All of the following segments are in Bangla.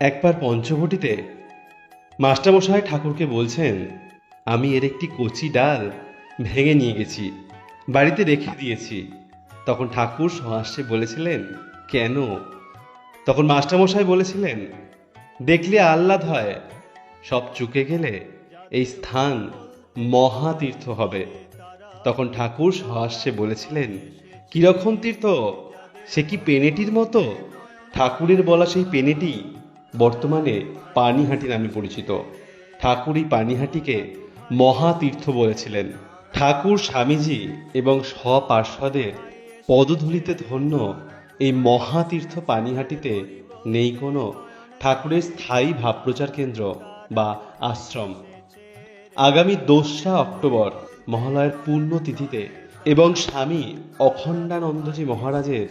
একবার পঞ্চবটিতে মাস্টারমশাই ঠাকুরকে বলছেন, আমি এর একটি কচি ডাল ভেঙে নিয়ে গেছি, বাড়িতে রেখে দিয়েছি। তখন ঠাকুর সহাস্যে বলেছিলেন, কেন? তখন মাস্টারমশাই বলেছিলেন, দেখলে আহ্লাদ হয়, সব চুকে গেলে এই স্থান মহাতীর্থ হবে। তখন ঠাকুর সহাস্যে বলেছিলেন, কিরকম তীর্থ? সে কি পেনেটির মতো? ঠাকুরের বলা সেই পেনেটি বর্তমানে পানিহাটি নামে পরিচিত। ঠাকুর এই পানিহাটিকে মহাতীর্থ বলেছিলেন। ঠাকুর, স্বামীজি এবং স্বপার্ষদের পদধূলিতে ধন্য এই মহাতীর্থ পানিহাটিতে নেই কোনো ঠাকুরের স্থায়ী ভাবপ্রচার কেন্দ্র বা আশ্রম। আগামী 2রা অক্টোবর মহালয়ের পূর্ণতিথিতে এবং স্বামী অখণ্ডানন্দজি মহারাজের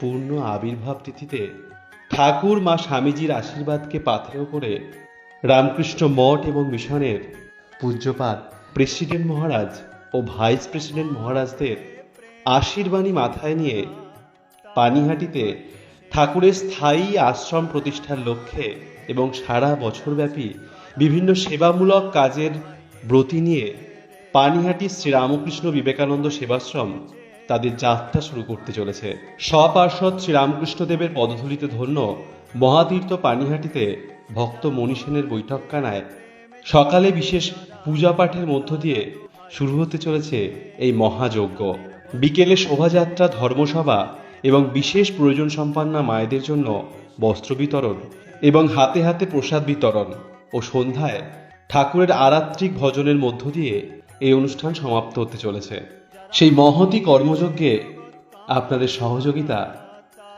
পূর্ণ আবির্ভাব তিথিতে ঠাকুর মা স্বামীজির আশীর্বাদকে পাথেয় করে রামকৃষ্ণ মঠ এবং মিশনের পূজ্যপাদ প্রেসিডেন্ট মহারাজ ও ভাইস প্রেসিডেন্ট মহারাজদের আশীর্বাণী মাথায় নিয়ে পানিহাটিতে ঠাকুরের স্থায়ী আশ্রম প্রতিষ্ঠার লক্ষ্যে এবং সারা বছরব্যাপী বিভিন্ন সেবামূলক কাজের ব্রতী নিয়ে পানিহাটি শ্রীরামকৃষ্ণ বিবেকানন্দ সেবাশ্রম তাদের যাত্রা শুরু করতে চলেছে। স্বপার্ষদ শ্রীরামকৃষ্ণদেবের পদধূলিতে ধন্য মহাতীর্থ পানিহাটিতে ভক্ত মণি সেনের বৈঠকখানায় সকালে বিশেষ পূজা পাঠের মধ্য দিয়ে শুরু হতে চলেছে এই মহাযজ্ঞ। বিকেলে শোভাযাত্রা, ধর্মসভা এবং বিশেষ প্রয়োজন সম্পন্না মায়েদের জন্য বস্ত্র বিতরণ এবং হাতে হাতে প্রসাদ বিতরণ ও সন্ধ্যায় ঠাকুরের আরাত্রিক ভজনের মধ্য দিয়ে এই অনুষ্ঠান সমাপ্ত হতে চলেছে। সেই মহতী কর্মযজ্ঞে আপনাদের সহযোগিতা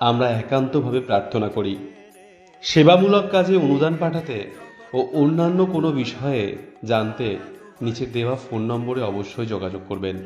আমরা একান্তভাবে প্রার্থনা করি। সেবামূলক কাজে অনুদান পাঠাতে ও অন্যান্য কোনো বিষয়ে জানতে নিচের দেওয়া ফোন নম্বরে অবশ্যই যোগাযোগ করবেন।